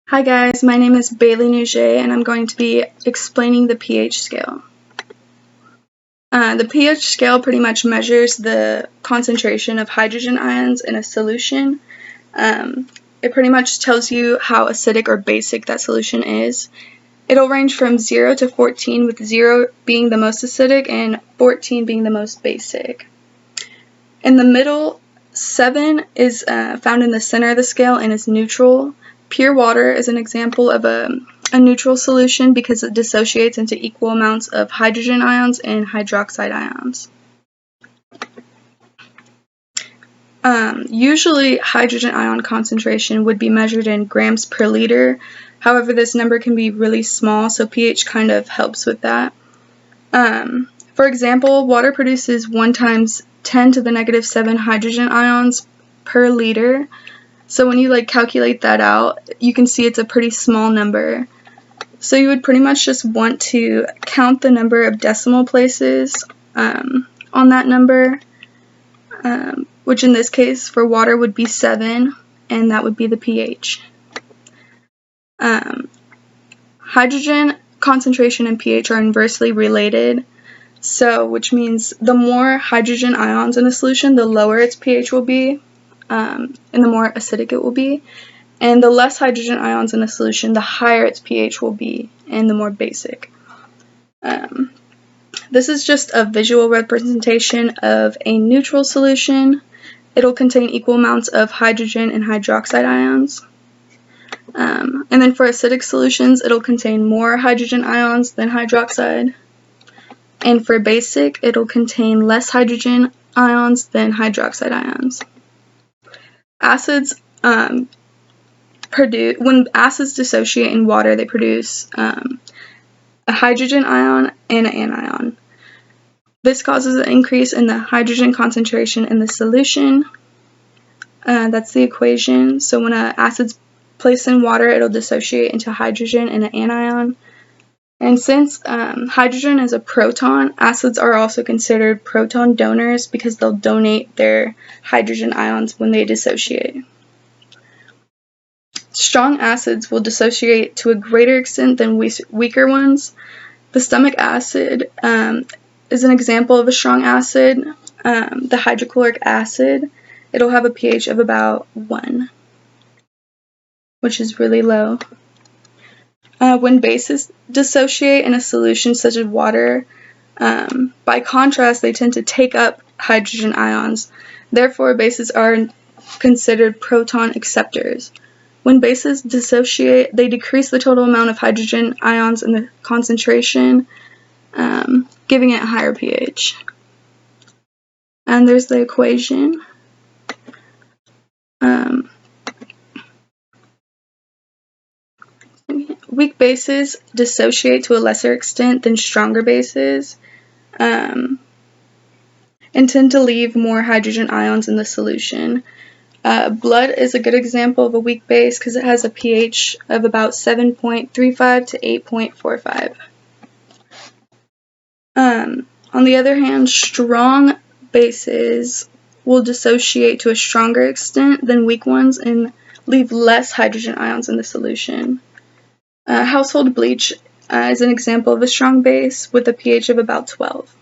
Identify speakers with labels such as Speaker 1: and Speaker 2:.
Speaker 1: Hi guys, my name is Bailey Nouget and I'm going to be explaining the pH scale. The pH scale pretty much measures the concentration of hydrogen ions in a solution. It pretty much tells you how acidic or basic that solution is. It'll range from 0 to 14, with 0 being the most acidic and 14 being the most basic. In the middle, 7 is found in the center of the scale and is neutral. Pure water is an example of a neutral solution because it dissociates into equal amounts of hydrogen ions and hydroxide ions. Usually hydrogen ion concentration would be measured in grams per liter. However, this number can be really small, so pH kind of helps with that. For example, water produces 1 times 10 to the negative 7 hydrogen ions per liter. So when you calculate that out, you can see it's a pretty small number. So you would pretty much just want to count the number of decimal places on that number, which in this case for water would be 7, and that would be the pH. Hydrogen concentration and pH are inversely related, which means the more hydrogen ions in a solution, the lower its pH will be. And the more acidic it will be, and the less hydrogen ions in a solution, the higher its pH will be, and the more basic. This is just a visual representation of a neutral solution. It'll contain equal amounts of hydrogen and hydroxide ions. And then for acidic solutions, it'll contain more hydrogen ions than hydroxide. And for basic, it'll contain less hydrogen ions than hydroxide ions. Acids when acids dissociate in water, they produce a hydrogen ion and an anion. This causes an increase in the hydrogen concentration in the solution. That's the equation. So when an acid's placed in water, it'll dissociate into hydrogen and an anion. And since hydrogen is a proton, acids are also considered proton donors because they'll donate their hydrogen ions when they dissociate. Strong acids will dissociate to a greater extent than weaker ones. The stomach acid is an example of a strong acid. The hydrochloric acid, it'll have a pH of about 1, which is really low. When bases dissociate in a solution such as water, by contrast, they tend to take up hydrogen ions. Therefore, bases are considered proton acceptors. When bases dissociate, they decrease the total amount of hydrogen ions in the concentration, giving it a higher pH. And there's the equation. Weak bases dissociate to a lesser extent than stronger bases, and tend to leave more hydrogen ions in the solution. Blood is a good example of a weak base because it has a pH of about 7.35 to 8.45. On the other hand, strong bases will dissociate to a stronger extent than weak ones and leave less hydrogen ions in the solution. Household bleach is an example of a strong base with a pH of about 12.